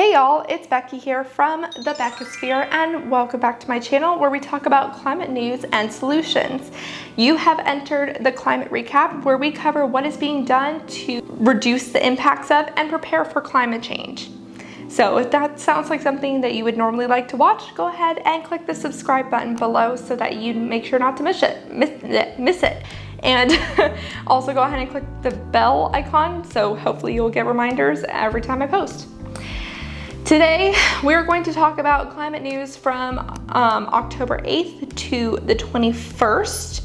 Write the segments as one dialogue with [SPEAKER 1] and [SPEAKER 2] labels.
[SPEAKER 1] Hey y'all, it's Becky here from the Beckosphere, and welcome back to my channel where we talk about climate news and solutions. You have entered the climate recap, where we cover what is being done to reduce the impacts of and prepare for climate change. So if that sounds like something that you would normally like to watch, go ahead and click the subscribe button below so that you make sure not to miss it. And also go ahead and click the bell icon, so hopefully you'll get reminders every time I post. Today, we're going to talk about climate news from October 8th to the 21st.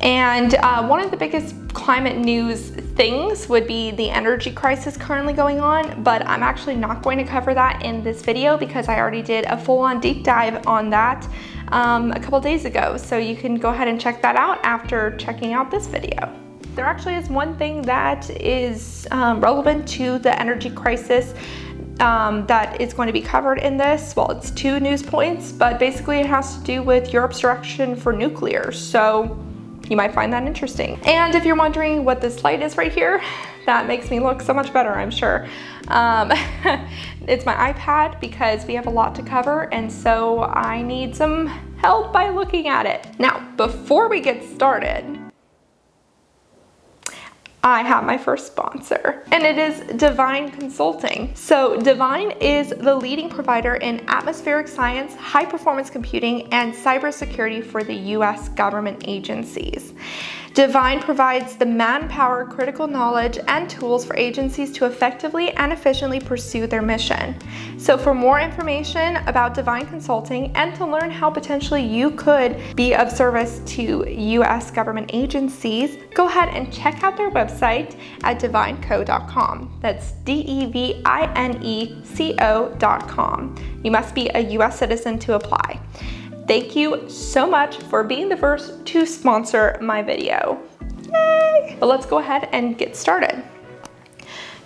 [SPEAKER 1] And one of the biggest climate news things would be the energy crisis currently going on, but I'm actually not going to cover that in this video because I already did a full-on deep dive on that a couple days ago. So you can go ahead and check that out after checking out this video. There actually is one thing that is relevant to the energy crisis that is going to be covered in this. Well, it's two news points, but basically it has to do with Europe's direction for nuclear. So you might find that interesting. And if you're wondering what this light is right here, that makes me look so much better, I'm sure. It's my iPad because we have a lot to cover, and so I need some help by looking at it. Now, before we get started, I have my first sponsor, and it is Divine Consulting. So Divine is the leading provider in atmospheric science, high performance computing, and cybersecurity for the US government agencies. Divine provides the manpower, critical knowledge, and tools for agencies to effectively and efficiently pursue their mission. So for more information about Divine Consulting and to learn how potentially you could be of service to US government agencies, go ahead and check out their website at divineco.com. That's DEVINECO.com. You must be a US citizen to apply. Thank you so much for being the first to sponsor my video. Yay! But let's go ahead and get started.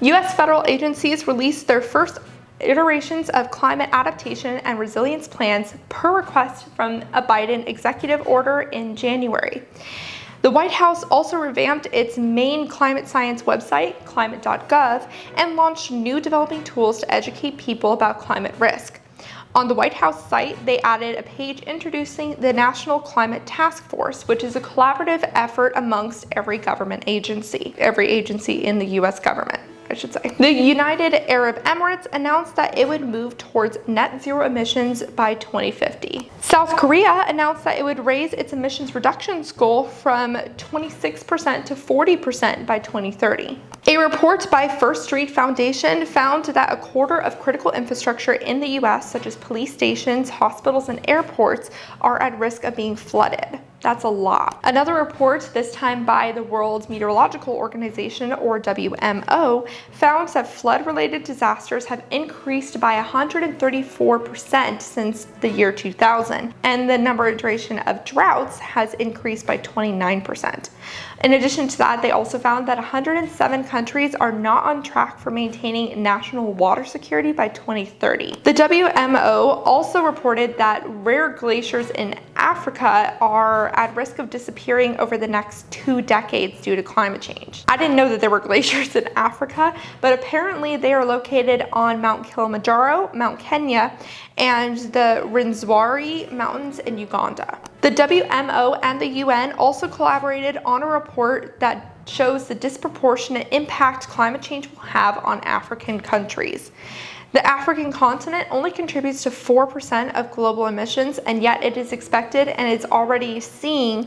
[SPEAKER 1] US federal agencies released their first iterations of climate adaptation and resilience plans per request from a Biden executive order in January. The White House also revamped its main climate science website, climate.gov, and launched new developing tools to educate people about climate risk. On the White House site, they added a page introducing the National Climate Task Force, which is a collaborative effort amongst every government agency, every agency in the US government, I should say. The United Arab Emirates announced that it would move towards net zero emissions by 2050. South Korea announced that it would raise its emissions reductions goal from 26% to 40% by 2030. A report by First Street Foundation found that a quarter of critical infrastructure in the US, such as police stations, hospitals, and airports, are at risk of being flooded. That's a lot. Another report, this time by the World Meteorological Organization, or WMO, found that flood-related disasters have increased by 134% since the year 2000, and the number and duration of droughts has increased by 29%. In addition to that, they also found that 107 countries are not on track for maintaining national water security by 2030. The WMO also reported that rare glaciers in Africa are at risk of disappearing over the next 2 decades due to climate change. I didn't know that there were glaciers in Africa, but apparently they are located on Mount Kilimanjaro, Mount Kenya, and the Rwenzori Mountains in Uganda. The WMO and the UN also collaborated on a report that shows the disproportionate impact climate change will have on African countries. The African continent only contributes to 4% of global emissions, and yet it is expected and it's already seeing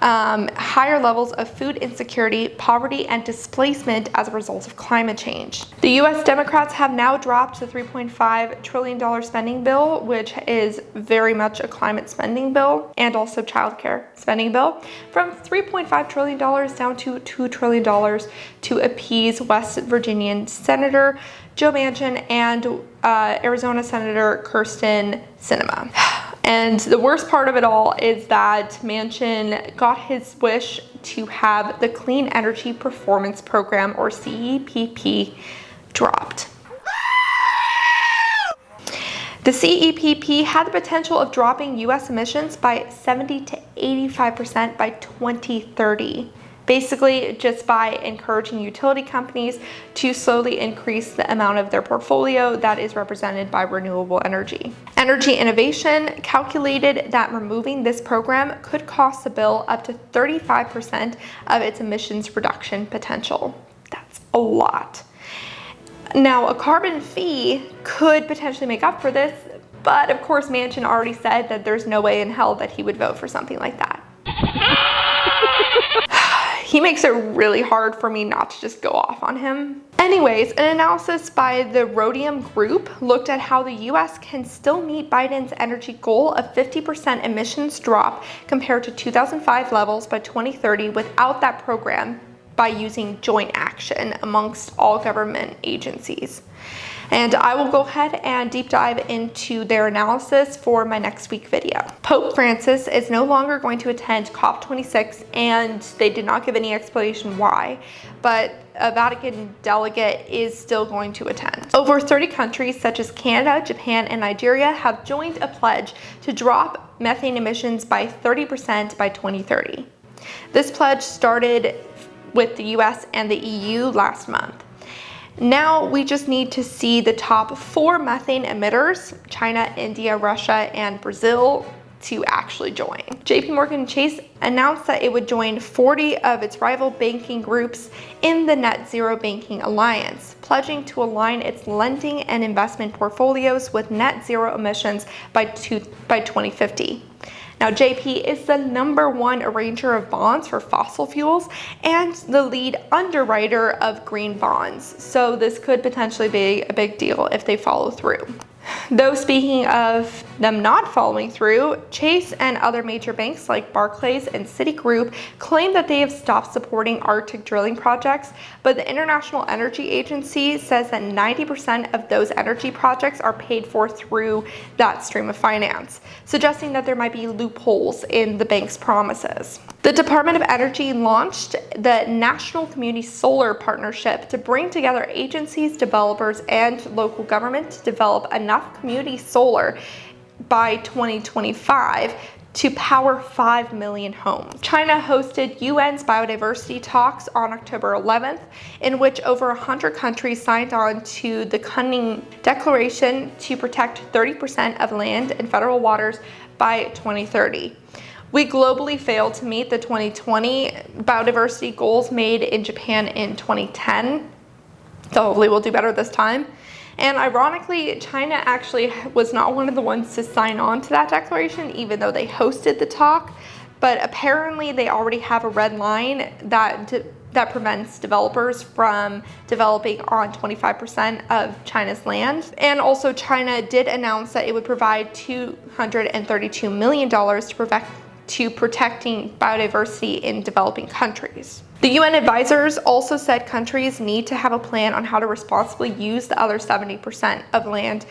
[SPEAKER 1] higher levels of food insecurity, poverty, and displacement as a result of climate change. The US Democrats have now dropped the $3.5 trillion spending bill, which is very much a climate spending bill, and also childcare spending bill, from $3.5 trillion down to $2 trillion to appease West Virginian Senator Joe Manchin and Arizona Senator Kirsten Sinema. And the worst part of it all is that Manchin got his wish to have the Clean Energy Performance Program, or CEPP, dropped. The CEPP had the potential of dropping US emissions by 70 to 85% by 2030. basically just by encouraging utility companies to slowly increase the amount of their portfolio that is represented by renewable energy. Energy Innovation calculated that removing this program could cost the bill up to 35% of its emissions reduction potential. That's a lot. Now, a carbon fee could potentially make up for this, but of course Manchin already said that there's no way in hell that he would vote for something like that. He makes it really hard for me not to just go off on him. Anyways, an analysis by the Rhodium Group looked at how the US can still meet Biden's energy goal of 50% emissions drop compared to 2005 levels by 2030 without that program by using joint action amongst all government agencies. And I will go ahead and deep dive into their analysis for my next week video. Pope Francis is no longer going to attend COP26, and they did not give any explanation why, but a Vatican delegate is still going to attend. Over 30 countries such as Canada, Japan, and Nigeria have joined a pledge to drop methane emissions by 30% by 2030. This pledge started with the US and the EU last month. Now we just need to see the top 4 methane emitters, China, India, Russia, and Brazil, to actually join. JP Morgan Chase announced that it would join 40 of its rival banking groups in the Net Zero Banking Alliance, pledging to align its lending and investment portfolios with net zero emissions by 2050. Now, JP is the #1 arranger of bonds for fossil fuels and the lead underwriter of green bonds. So this could potentially be a big deal if they follow through. Though speaking of them not following through, Chase and other major banks like Barclays and Citigroup claim that they have stopped supporting Arctic drilling projects, but the International Energy Agency says that 90% of those energy projects are paid for through that stream of finance, suggesting that there might be loopholes in the bank's promises. The Department of Energy launched the National Community Solar Partnership to bring together agencies, developers, and local government to develop enough community solar by 2025 to power 5 million homes. China hosted UN's biodiversity talks on October 11th, in which over 100 countries signed on to the Kunming Declaration to protect 30% of land and federal waters by 2030. We globally failed to meet the 2020 biodiversity goals made in Japan in 2010. So hopefully we'll do better this time. And ironically, China actually was not one of the ones to sign on to that declaration, even though they hosted the talk. But apparently they already have a red line that prevents developers from developing on 25% of China's land. And also China did announce that it would provide $232 million to protecting biodiversity in developing countries. The UN advisors also said countries need to have a plan on how to responsibly use the other 70% of land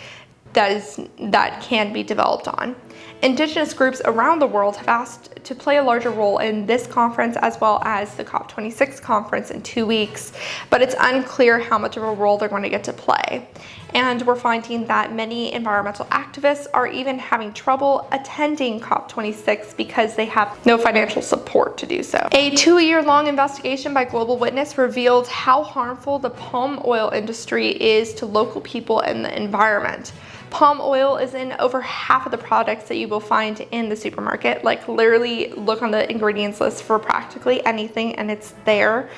[SPEAKER 1] that can be developed on. Indigenous groups around the world have asked to play a larger role in this conference as well as the COP26 conference in 2 weeks, but it's unclear how much of a role they're going to get to play. And we're finding that many environmental activists are even having trouble attending COP26 because they have no financial support to do so. A 2-year-long investigation by Global Witness revealed how harmful the palm oil industry is to local people and the environment. Palm oil is in over half of the products that you will find in the supermarket. Like literally look on the ingredients list for practically anything and it's there.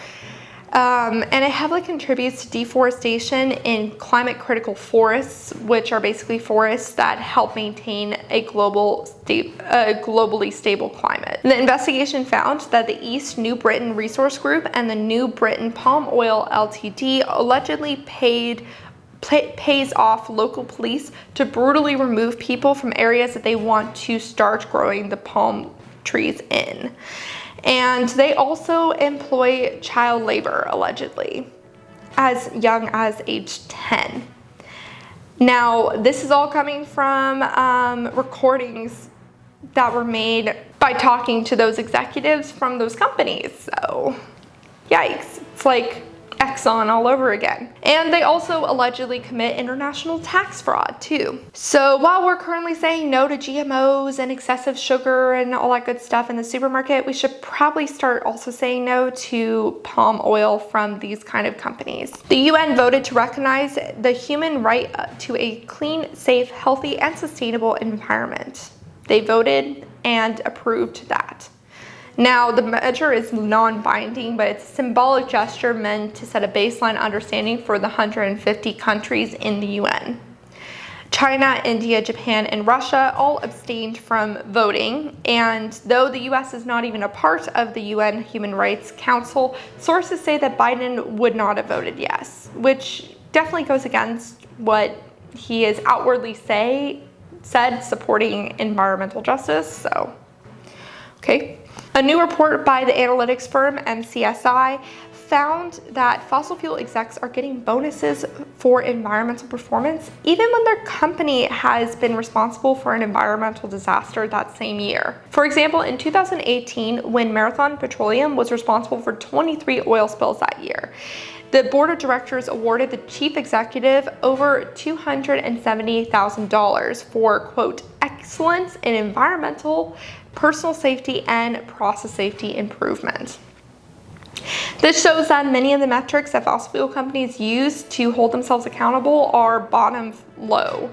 [SPEAKER 1] And it heavily contributes to deforestation in climate critical forests, which are basically forests that help maintain a globally stable climate. The investigation found that the East New Britain Resource Group and the New Britain Palm Oil Ltd allegedly pays off local police to brutally remove people from areas that they want to start growing the palm trees in. And they also employ child labor, allegedly, as young as age 10. Now, this is all coming from recordings that were made by talking to those executives from those companies. So, yikes. It's like Exxon all over again. And they also allegedly commit international tax fraud too. So while we're currently saying no to GMOs and excessive sugar and all that good stuff in the supermarket, we should probably start also saying no to palm oil from these kind of companies. The UN voted to recognize the human right to a clean, safe, healthy, and sustainable environment. They voted and approved that. Now, the measure is non-binding, but it's a symbolic gesture meant to set a baseline understanding for the 150 countries in the UN. China, India, Japan, and Russia all abstained from voting, and though the US is not even a part of the UN Human Rights Council, sources say that Biden would not have voted yes, which definitely goes against what he has outwardly said supporting environmental justice, so, okay. A new report by the analytics firm MCSI found that fossil fuel execs are getting bonuses for environmental performance even when their company has been responsible for an environmental disaster that same year. For example, in 2018, when Marathon Petroleum was responsible for 23 oil spills that year, the board of directors awarded the chief executive over $270,000 for, quote, excellence in environmental, personal safety, and process safety improvement. This shows that many of the metrics that fossil fuel companies use to hold themselves accountable are bottom low.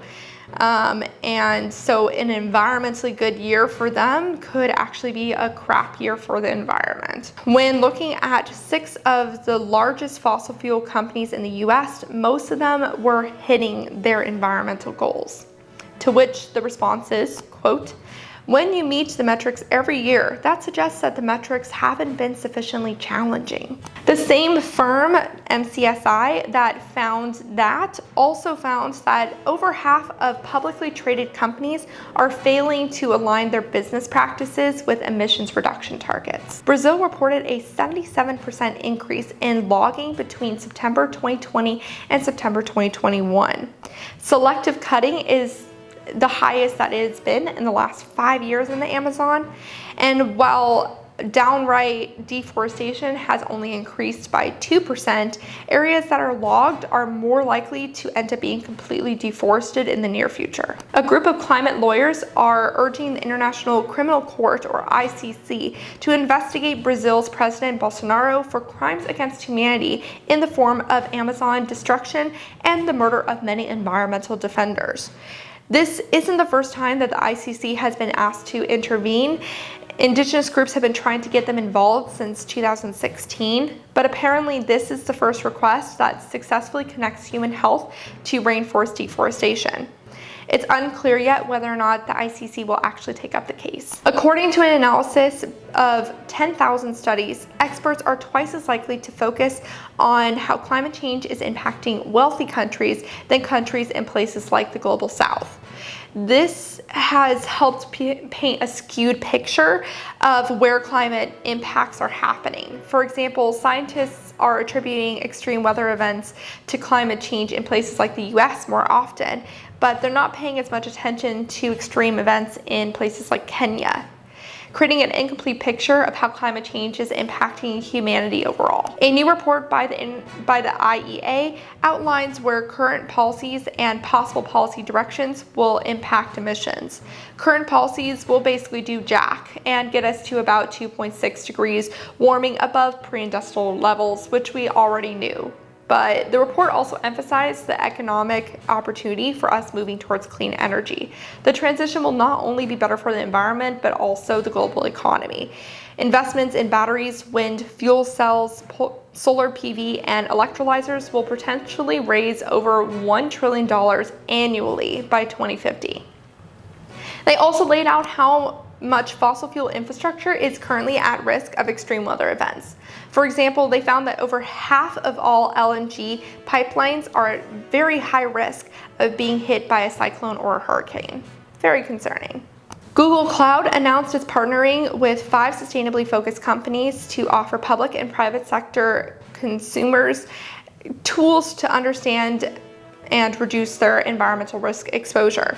[SPEAKER 1] And so an environmentally good year for them could actually be a crap year for the environment. When looking at 6 of the largest fossil fuel companies in the US, most of them were hitting their environmental goals. To which the response is, quote, when you meet the metrics every year, that suggests that the metrics haven't been sufficiently challenging. The same firm, MCSI, that found that also found that over half of publicly traded companies are failing to align their business practices with emissions reduction targets. Brazil reported a 77% increase in logging between September 2020 and September 2021. Selective cutting is the highest that it's been in the last 5 years in the Amazon. And while downright deforestation has only increased by 2%, areas that are logged are more likely to end up being completely deforested in the near future. A group of climate lawyers are urging the International Criminal Court, or ICC, to investigate Brazil's President Bolsonaro for crimes against humanity in the form of Amazon destruction and the murder of many environmental defenders. This isn't the first time that the ICC has been asked to intervene. Indigenous groups have been trying to get them involved since 2016, but apparently this is the first request that successfully connects human health to rainforest deforestation. It's unclear yet whether or not the ICC will actually take up the case. According to an analysis of 10,000 studies, experts are twice as likely to focus on how climate change is impacting wealthy countries than countries in places like the Global South. This has helped paint a skewed picture of where climate impacts are happening. For example, scientists are attributing extreme weather events to climate change in places like the US more often, but they're not paying as much attention to extreme events in places like Kenya, creating an incomplete picture of how climate change is impacting humanity overall. A new report by the IEA outlines where current policies and possible policy directions will impact emissions. Current policies will basically do jack and get us to about 2.6 degrees warming above pre-industrial levels, which we already knew. But the report also emphasized the economic opportunity for us moving towards clean energy. The transition will not only be better for the environment, but also the global economy. Investments in batteries, wind, fuel cells, solar PV, and electrolyzers will potentially raise over $1 trillion annually by 2050. They also laid out how much fossil fuel infrastructure is currently at risk of extreme weather events. For example, they found that over half of all LNG pipelines are at very high risk of being hit by a cyclone or a hurricane. Very concerning. Google Cloud announced it's partnering with 5 sustainably focused companies to offer public and private sector consumers tools to understand and reduce their environmental risk exposure.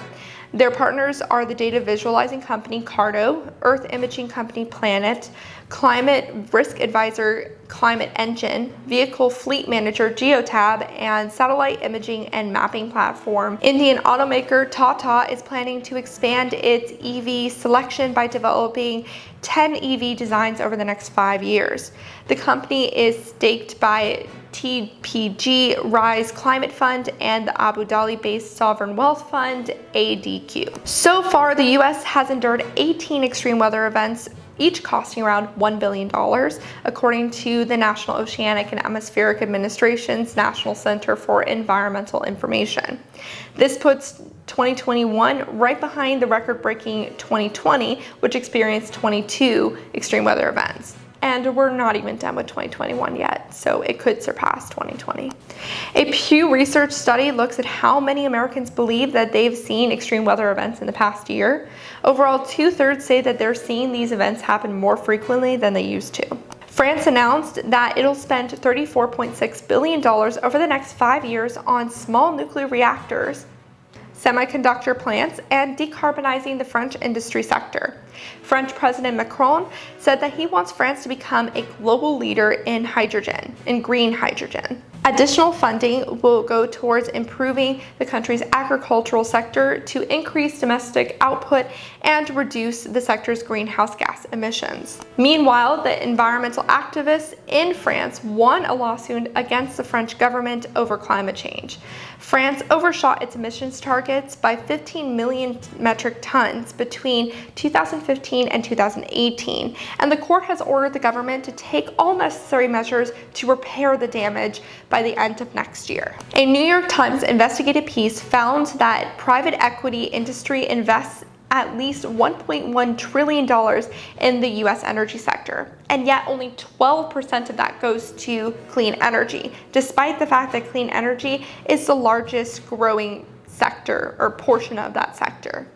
[SPEAKER 1] Their partners are the data visualizing company Cardo, Earth imaging company Planet, climate risk advisor Climate Engine, vehicle fleet manager Geotab, and satellite imaging and mapping platform. Indian automaker Tata is planning to expand its EV selection by developing 10 EV designs over the next 5 years. The company is staked by TPG Rise Climate Fund and the Abu Dhabi-based sovereign wealth fund ADQ. So far, the US has endured 18 extreme weather events, each costing around $1 billion, according to the National Oceanic and Atmospheric Administration's National Center for Environmental Information. This puts 2021 right behind the record-breaking 2020, which experienced 22 extreme weather events. And we're not even done with 2021 yet, so it could surpass 2020. A Pew Research study looks at how many Americans believe that they've seen extreme weather events in the past year. Overall, 2/3 say that they're seeing these events happen more frequently than they used to. France announced that it'll spend $34.6 billion over the next 5 years on small nuclear reactors, semiconductor plants, and decarbonizing the French industry sector. French President Macron said that he wants France to become a global leader in hydrogen, in green hydrogen. Additional funding will go towards improving the country's agricultural sector to increase domestic output and reduce the sector's greenhouse gas emissions. Meanwhile, the environmental activists in France won a lawsuit against the French government over climate change. France overshot its emissions targets by 15 million metric tons between 2015 and 2018, and the court has ordered the government to take all necessary measures to repair the damage by the end of next year. A New York Times investigative piece found that private equity industry invests at least $1.1 trillion in the US energy sector, and yet only 12% of that goes to clean energy, despite the fact that clean energy is the largest growing sector or portion of that sector.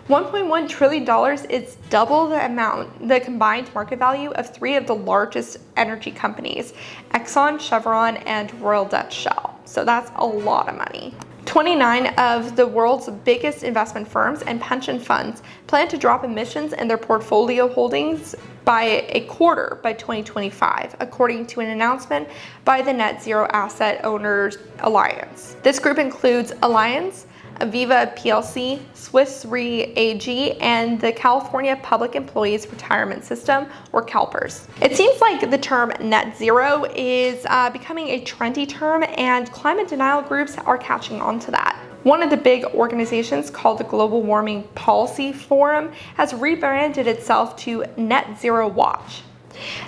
[SPEAKER 1] $1.1 trillion is double the combined market value of 3 of the largest energy companies, Exxon, Chevron, and Royal Dutch Shell. So that's a lot of money. 29 of the world's biggest investment firms and pension funds plan to drop emissions in their portfolio holdings by a quarter by 2025, according to an announcement by the Net Zero Asset Owners Alliance. This group includes Alliance, Aviva plc, Swiss Re AG, and the California Public Employees Retirement System, or CalPERS. It seems like the term net zero is becoming a trendy term, and climate denial groups are catching on to that. One of the big organizations, called the Global Warming Policy Forum, has rebranded itself to Net Zero Watch.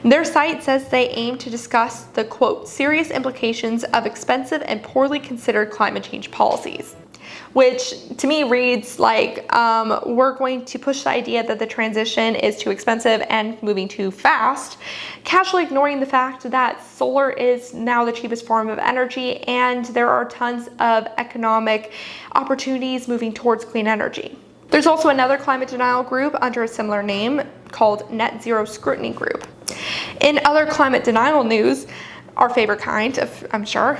[SPEAKER 1] Their site says they aim to discuss the, quote, serious implications of expensive and poorly considered climate change policies, which to me reads like we're going to push the idea that the transition is too expensive and moving too fast, casually ignoring the fact that solar is now the cheapest form of energy and there are tons of economic opportunities moving towards clean energy. There's also another climate denial group under a similar name called Net Zero Scrutiny Group. In other climate denial news, our favorite kind, I'm sure,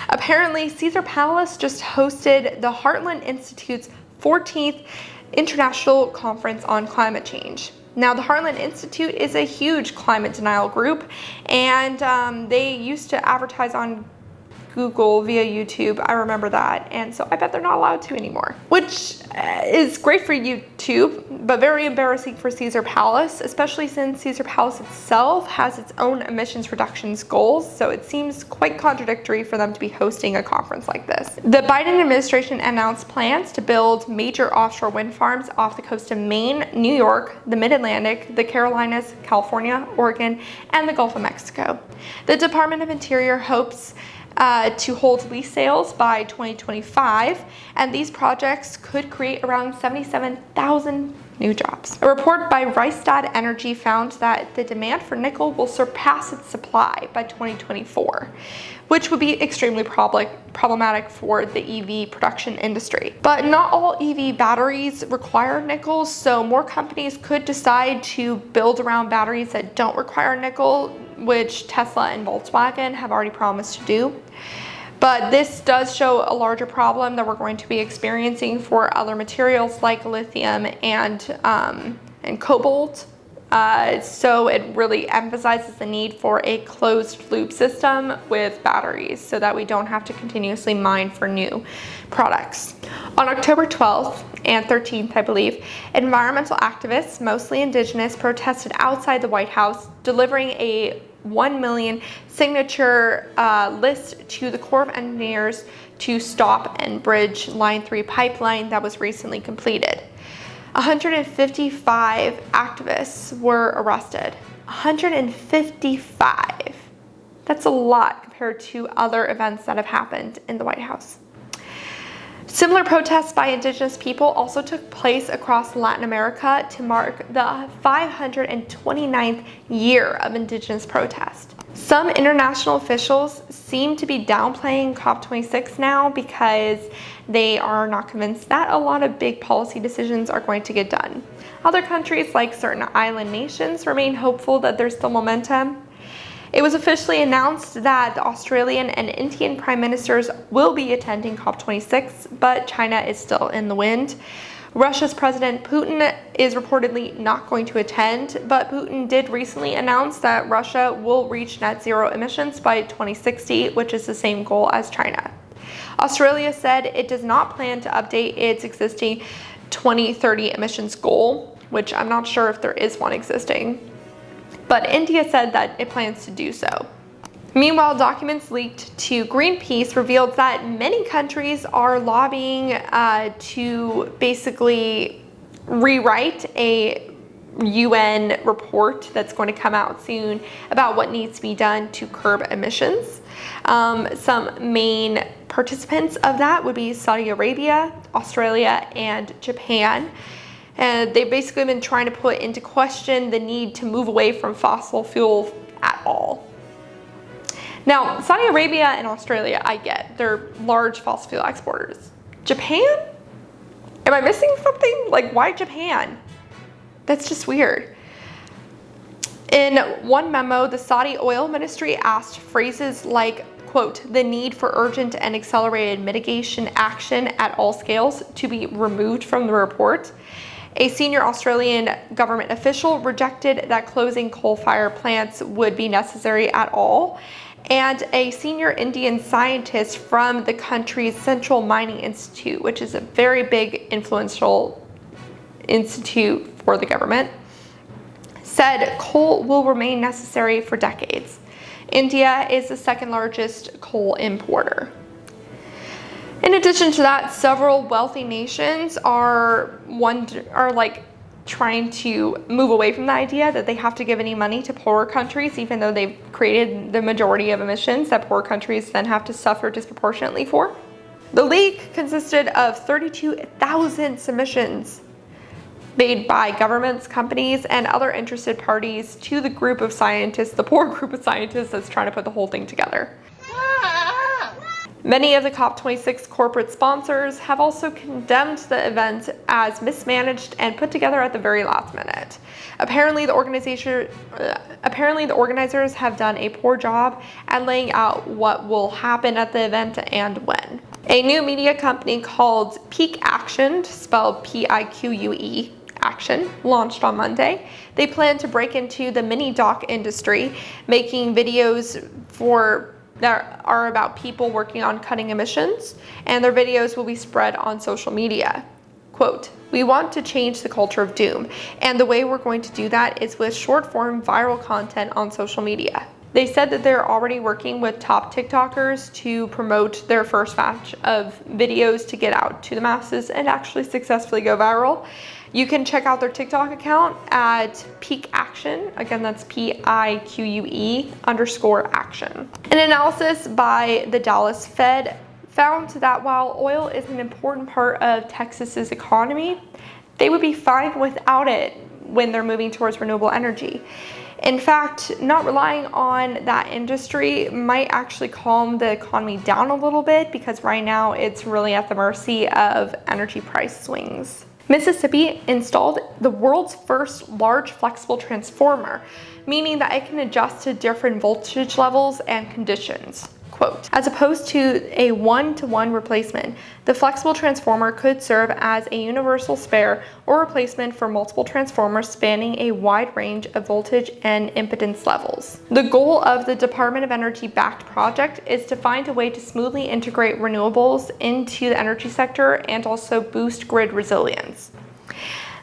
[SPEAKER 1] apparently Caesar Palace just hosted the Heartland Institute's 14th International Conference on Climate Change. Now, the Heartland Institute is a huge climate denial group, and they used to advertise on Google via YouTube. I remember that, and so I bet they're not allowed to anymore, which is great for YouTube, but very embarrassing for Caesar Palace, especially since Caesar Palace itself has its own emissions reductions goals, so it seems quite contradictory for them to be hosting a conference like this. The Biden administration announced plans to build major offshore wind farms off the coast of Maine, New York, the Mid-Atlantic, the Carolinas, California, Oregon, and the Gulf of Mexico. The Department of Interior hopes to hold lease sales by 2025, and these projects could create around 77,000 new jobs. A report by Rystad Energy found that the demand for nickel will surpass its supply by 2024, which would be extremely problematic for the EV production industry. But not all EV batteries require nickel, so more companies could decide to build around batteries that don't require nickel, which Tesla and Volkswagen have already promised to do. But this does show a larger problem that we're going to be experiencing for other materials like lithium and cobalt, So it really emphasizes the need for a closed loop system with batteries so that we don't have to continuously mine for new products. On October 12th and 13th, I believe, environmental activists, mostly indigenous, protested outside the White House, delivering a 1 million signature list to the Corps of Engineers to stop and bridge Line 3 pipeline that was recently completed. 155 activists were arrested. 155. That's a lot compared to other events that have happened in the White House. Similar protests by indigenous people also took place across Latin America to mark the 529th year of indigenous protest. Some international officials seem to be downplaying COP26 now because they are not convinced that a lot of big policy decisions are going to get done. Other countries, like certain island nations, remain hopeful that there's still momentum. It was officially announced that the Australian and Indian prime ministers will be attending COP26, but China is still in the wind. Russia's President Putin is reportedly not going to attend, but Putin did recently announce that Russia will reach net zero emissions by 2060, which is the same goal as China. Australia said it does not plan to update its existing 2030 emissions goal, which I'm not sure if there is one existing, but India said that it plans to do so. Meanwhile, documents leaked to Greenpeace revealed that many countries are lobbying to basically rewrite a UN report that's going to come out soon about what needs to be done to curb emissions. Some main participants of that would be Saudi Arabia, Australia, and Japan. And they've basically been trying to put into question the need to move away from fossil fuel at all. Now, Saudi Arabia and Australia, I get. They're large fossil fuel exporters. Japan? Am I missing something? Like, why Japan? That's just weird. In one memo, the Saudi oil ministry asked phrases like, quote, the need for urgent and accelerated mitigation action at all scales to be removed from the report. A senior Australian government official rejected that closing coal-fired plants would be necessary at all. And a senior Indian scientist from the country's Central Mining Institute, which is a very big influential institute for the government, said coal will remain necessary for decades. India is the second largest coal importer. In addition to that, several wealthy nations are trying to move away from the idea that they have to give any money to poorer countries, even though they've created the majority of emissions that poor countries then have to suffer disproportionately for. The leak consisted of 32,000 submissions made by governments, companies, and other interested parties to the group of scientists, the poor group of scientists that's trying to put the whole thing together. Many of the COP26 corporate sponsors have also condemned the event as mismanaged and put together at the very last minute. Apparently the organizers have done a poor job at laying out what will happen at the event and when. A new media company called Peak Action, spelled P-I-Q-U-E, Action, launched on Monday. They plan to break into the mini doc industry, making videos that are about people working on cutting emissions, and their videos will be spread on social media. Quote, we want to change the culture of doom, and the way we're going to do that is with short-form viral content on social media. They said that they're already working with top TikTokers to promote their first batch of videos to get out to the masses and actually successfully go viral. You can check out their TikTok account at Peak Action. Again, that's P-I-Q-U-E_action. An analysis by the Dallas Fed found that while oil is an important part of Texas's economy, they would be fine without it when they're moving towards renewable energy. In fact, not relying on that industry might actually calm the economy down a little bit, because right now it's really at the mercy of energy price swings. Mississippi installed the world's first large flexible transformer, meaning that it can adjust to different voltage levels and conditions. Quote, Quote, as opposed to a one-to-one replacement, the flexible transformer could serve as a universal spare or replacement for multiple transformers spanning a wide range of voltage and impedance levels. The goal of the Department of Energy-backed project is to find a way to smoothly integrate renewables into the energy sector and also boost grid resilience.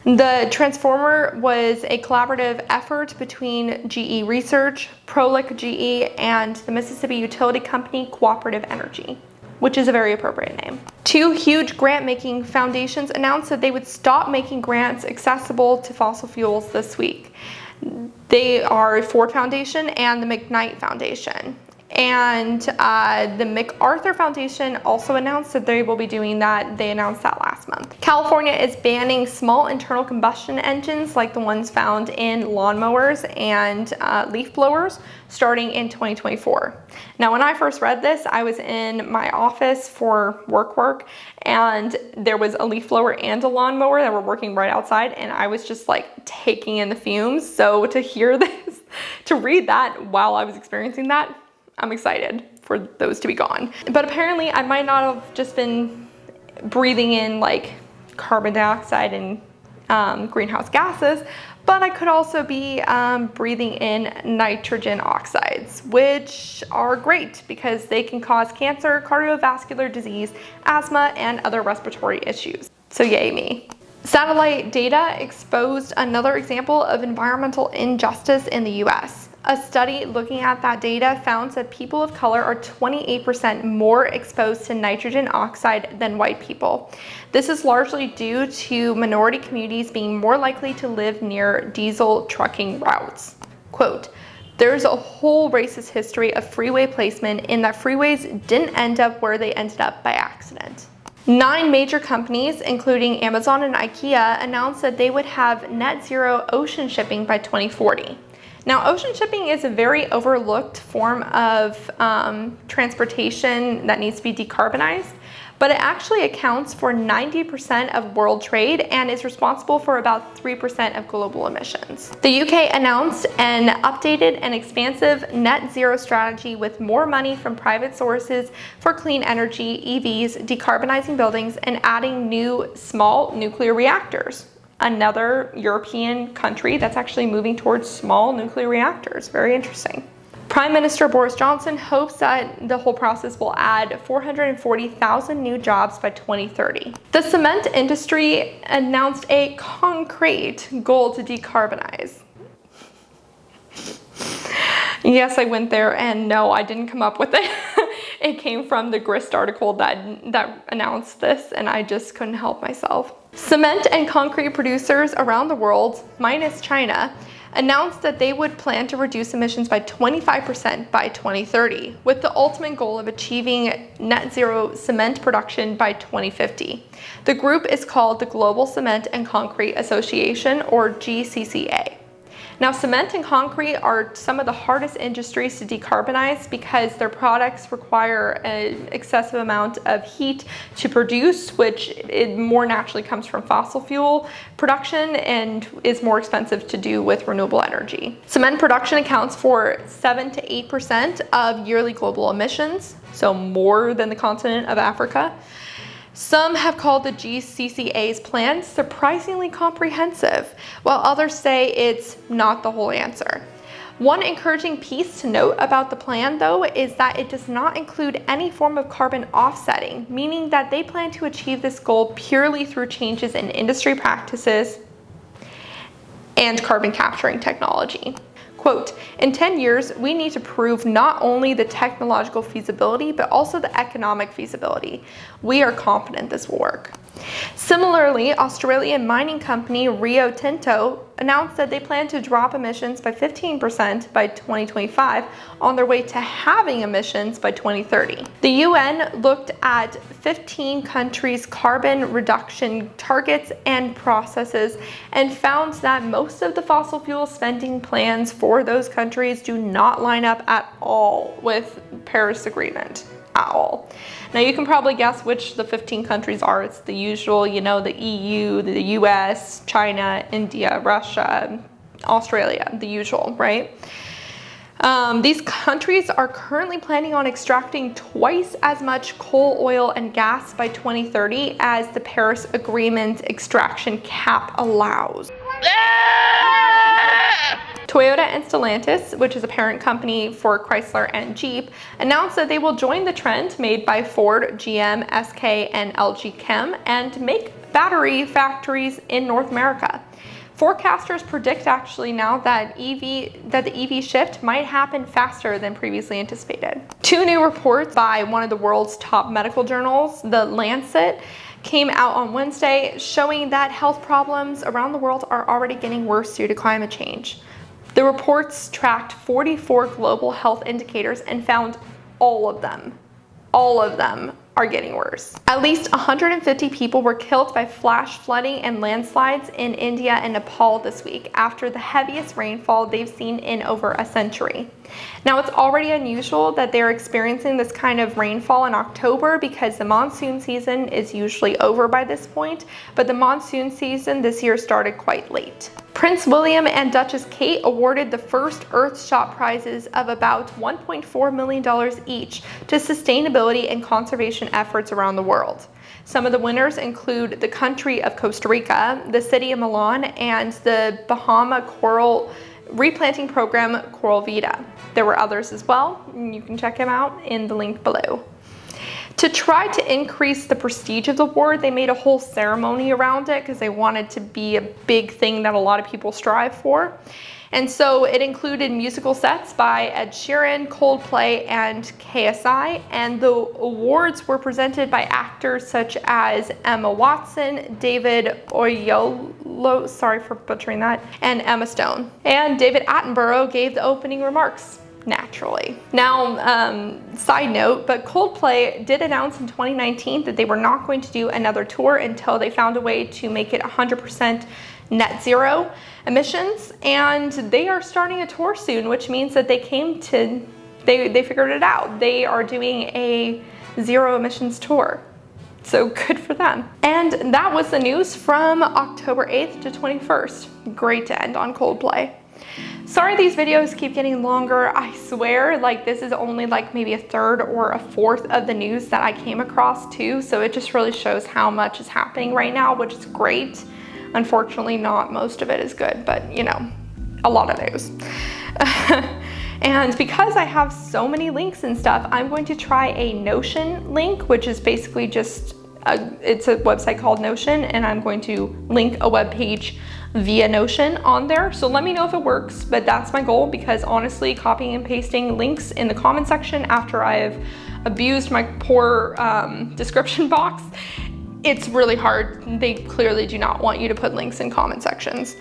[SPEAKER 1] The transformer was a collaborative effort between GE Research, Prolic GE, and the Mississippi utility company Cooperative Energy, which is a very appropriate name. Two huge grant-making foundations announced that they would stop making grants accessible to fossil fuels this week. They are Ford Foundation and the McKnight Foundation. And the MacArthur Foundation also announced that they will be doing that. They announced that last month. California is banning small internal combustion engines like the ones found in lawnmowers and leaf blowers starting in 2024. Now, when I first read this, I was in my office for work, and there was a leaf blower and a lawnmower that were working right outside, and I was just like taking in the fumes. So to hear this, to read that while I was experiencing that, I'm excited for those to be gone. But apparently I might not have just been breathing in like carbon dioxide and greenhouse gases, but I could also be breathing in nitrogen oxides, which are great because they can cause cancer, cardiovascular disease, asthma, and other respiratory issues. So yay me. Satellite data exposed another example of environmental injustice in the US. A study looking at that data found that people of color are 28% more exposed to nitrogen oxide than white people. This is largely due to minority communities being more likely to live near diesel trucking routes. Quote, there's a whole racist history of freeway placement in that freeways didn't end up where they ended up by accident. 9 major companies, including Amazon and IKEA, announced that they would have net zero ocean shipping by 2040. Now, ocean shipping is a very overlooked form of transportation that needs to be decarbonized, but it actually accounts for 90% of world trade and is responsible for about 3% of global emissions. The UK announced an updated and expansive net zero strategy with more money from private sources for clean energy, EVs, decarbonizing buildings, and adding new small nuclear reactors. Another European country that's actually moving towards small nuclear reactors. Very interesting. Prime Minister Boris Johnson hopes that the whole process will add 440,000 new jobs by 2030. The cement industry announced a concrete goal to decarbonize. Yes, I went there, and no, I didn't come up with it. It came from the Grist article that announced this, and I just couldn't help myself. Cement and concrete producers around the world, minus China, announced that they would plan to reduce emissions by 25% by 2030, with the ultimate goal of achieving net zero cement production by 2050. The group is called the Global Cement and Concrete Association, or GCCA. Now, cement and concrete are some of the hardest industries to decarbonize because their products require an excessive amount of heat to produce, which it more naturally comes from fossil fuel production and is more expensive to do with renewable energy. Cement production accounts for 7 to 8% of yearly global emissions, so more than the continent of Africa. Some have called the GCCA's plan surprisingly comprehensive, while others say it's not the whole answer. One encouraging piece to note about the plan, though, is that it does not include any form of carbon offsetting, meaning that they plan to achieve this goal purely through changes in industry practices and carbon capturing technology. Quote, in 10 years, we need to prove not only the technological feasibility, but also the economic feasibility. We are confident this will work. Similarly, Australian mining company Rio Tinto announced that they plan to drop emissions by 15% by 2025 on their way to halving emissions by 2030. The UN looked at 15 countries' carbon reduction targets and processes and found that most of the fossil fuel spending plans for those countries do not line up at all with Paris Agreement. At all. Now you can probably guess which the 15 countries are. It's the usual, you know, the EU, the US, China, India, Russia, Australia, the usual, right? These countries are currently planning on extracting twice as much coal, oil, and gas by 2030 as the Paris Agreement extraction cap allows. Toyota and Stellantis, which is a parent company for Chrysler and Jeep, announced that they will join the trend made by Ford, GM, SK, and LG Chem and make battery factories in North America. Forecasters predict actually now that the EV shift might happen faster than previously anticipated. Two new reports by one of the world's top medical journals, The Lancet, came out on Wednesday showing that health problems around the world are already getting worse due to climate change. The reports tracked 44 global health indicators and found all of them are getting worse. At least 150 people were killed by flash flooding and landslides in India and Nepal this week after the heaviest rainfall they've seen in over a century. Now, it's already unusual that they're experiencing this kind of rainfall in October because the monsoon season is usually over by this point, but the monsoon season this year started quite late. Prince William and Duchess Kate awarded the first Earthshot prizes of about $1.4 million each to sustainability and conservation efforts around the world. Some of the winners include the country of Costa Rica, the city of Milan, and the Bahama coral replanting program Coral Vita. There were others as well, and you can check them out in the link below. To try to increase the prestige of the award, they made a whole ceremony around it because they wanted to be a big thing that a lot of people strive for. And so it included musical sets by Ed Sheeran, Coldplay, and KSI, and the awards were presented by actors such as Emma Watson, David Oyelowo, sorry for butchering that, and Emma Stone. And David Attenborough gave the opening remarks. Naturally. Now, side note, but Coldplay did announce in 2019 that they were not going to do another tour until they found a way to make it 100% net zero emissions, and they are starting a tour soon, which means that they figured it out. They are doing a zero emissions tour. So good for them. And that was the news from October 8th to 21st. Great to end on Coldplay. Sorry these videos keep getting longer. I swear, like, this is only like maybe a third or a fourth of the news that I came across too, so it just really shows how much is happening right now, which is great. Unfortunately, not most of it is good, but you know, a lot of news. And because I have so many links and stuff, I'm going to try a Notion link, which is basically just it's a website called Notion, and I'm going to link a web page via Notion on there. So let me know if it works, but that's my goal, because honestly, copying and pasting links in the comment section after I've abused my poor description box, it's really hard. They clearly do not want you to put links in comment sections.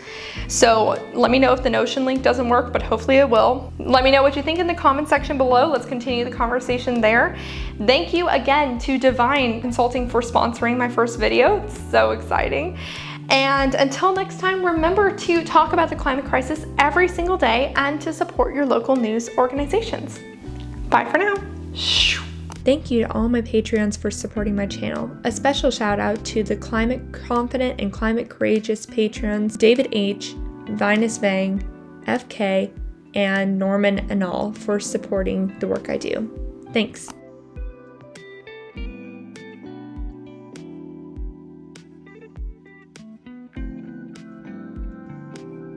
[SPEAKER 1] So let me know if the Notion link doesn't work, but hopefully it will. Let me know what you think in the comment section below. Let's continue the conversation there. Thank you again to Divine Consulting for sponsoring my first video. It's so exciting. And until next time, remember to talk about the climate crisis every single day and to support your local news organizations. Bye for now. Thank you to all my Patreons for supporting my channel. A special shout out to the climate confident and climate courageous patrons David H., Vinus Vang, FK, and Norman Anal for supporting the work I do. Thanks.